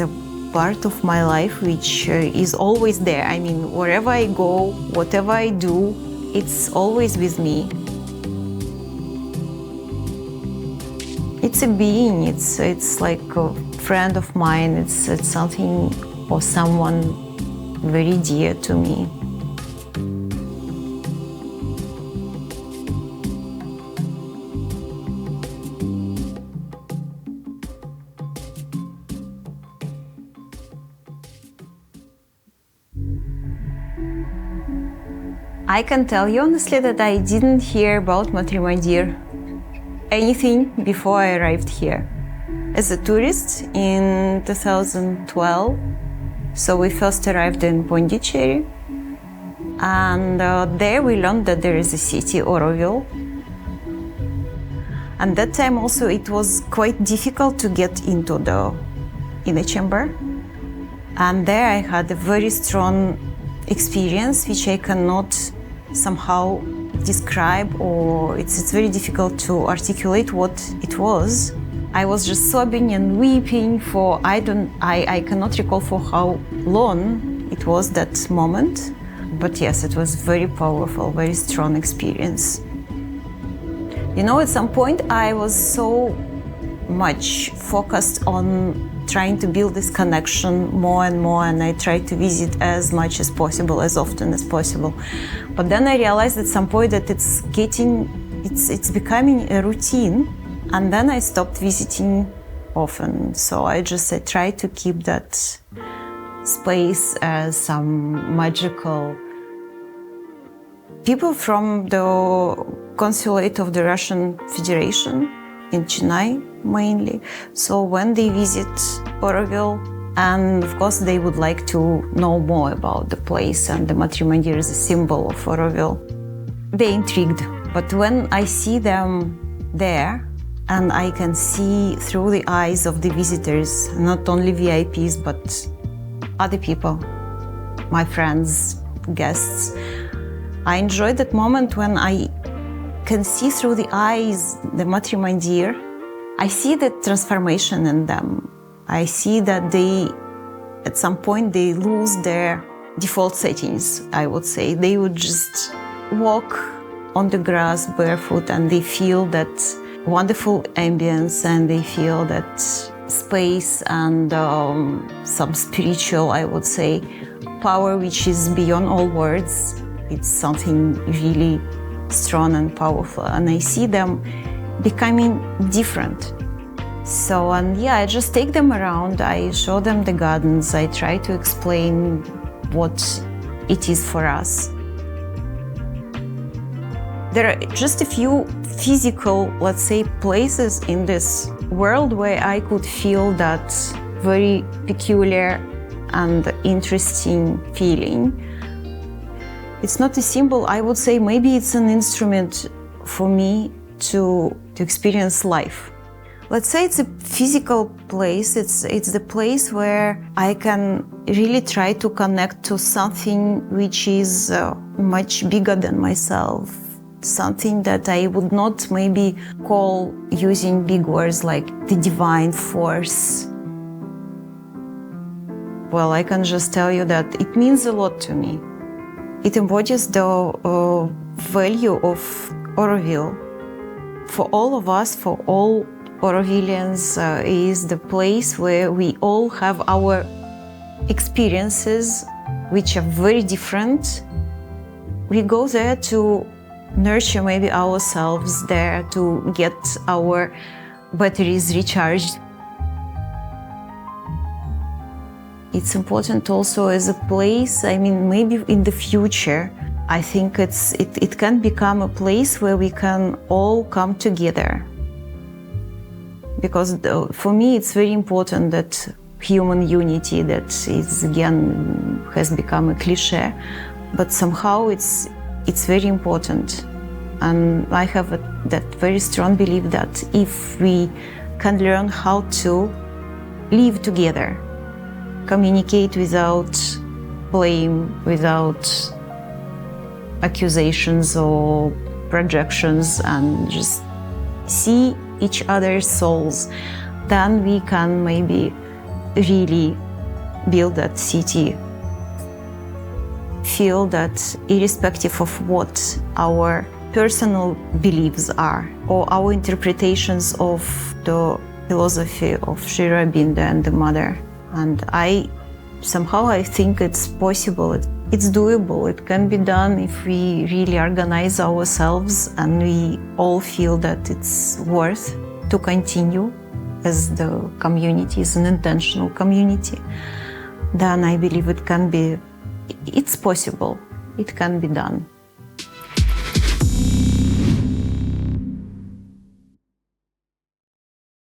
a part of my life which is always there. I mean, wherever I go, whatever I do, it's always with me. It's a being, it's like a friend of mine, it's something or someone very dear to me. I can tell you honestly that I didn't hear about Matrimandir anything before I arrived here. As a tourist in 2012, so we first arrived in Pondicherry, and there we learned that there is a city, Auroville. And that time also it was quite difficult to get into the inner chamber. And there I had a very strong experience which I cannot somehow describe, or it's very difficult to articulate what it was. I was just sobbing and weeping for I cannot recall for how long it was that moment. But yes, it was very powerful, very strong experience. You know, at some point I was so much focused on trying to build this connection more and more, and I tried to visit as much as possible, as often as possible. But then I realized at some point that it's becoming a routine, and then I stopped visiting often. So I tried to keep that space as some magical. People from the consulate of the Russian Federation in Chennai mainly. So when they visit Auroville, and of course they would like to know more about the place, and the Matrimandir is a symbol of Auroville, they're intrigued. But when I see them there, and I can see through the eyes of the visitors, not only VIPs, but other people, my friends, guests, I enjoy that moment when I can see through the eyes the Matrimandir. I see the transformation in them. I see that at some point, they lose their default settings, I would say. They would just walk on the grass barefoot, and they feel that wonderful ambience, and they feel that space and some spiritual, I would say, power which is beyond all words. It's something really strong and powerful, and I see them becoming different. So, and yeah, I just take them around, I show them the gardens, I try to explain what it is for us. There are just a few physical, let's say, places in this world where I could feel that very peculiar and interesting feeling. It's not a symbol, I would say maybe it's an instrument for me to experience life. Let's say it's a physical place, it's the place where I can really try to connect to something which is much bigger than myself. Something that I would not maybe call, using big words like the divine force. Well, I can just tell you that it means a lot to me. It embodies the value of Auroville. For all of us, for all Aurovilians, is the place where we all have our experiences, which are very different. We go there to nurture maybe ourselves, there to get our batteries recharged. It's important also as a place, I mean, maybe in the future, I think it can become a place where we can all come together. Because for me, it's very important that human unity, that is again has become a cliche, but somehow it's very important. And I have that very strong belief that if we can learn how to live together, communicate without blame, without accusations or projections, and just see each other's souls, then we can maybe really build that city, feel that irrespective of what our personal beliefs are or our interpretations of the philosophy of Sri Aurobindo and the Mother. And I think it's possible, it's doable, it can be done if we really organize ourselves and we all feel that it's worth to continue as the community, is an intentional community. Then I believe it's possible, it can be done.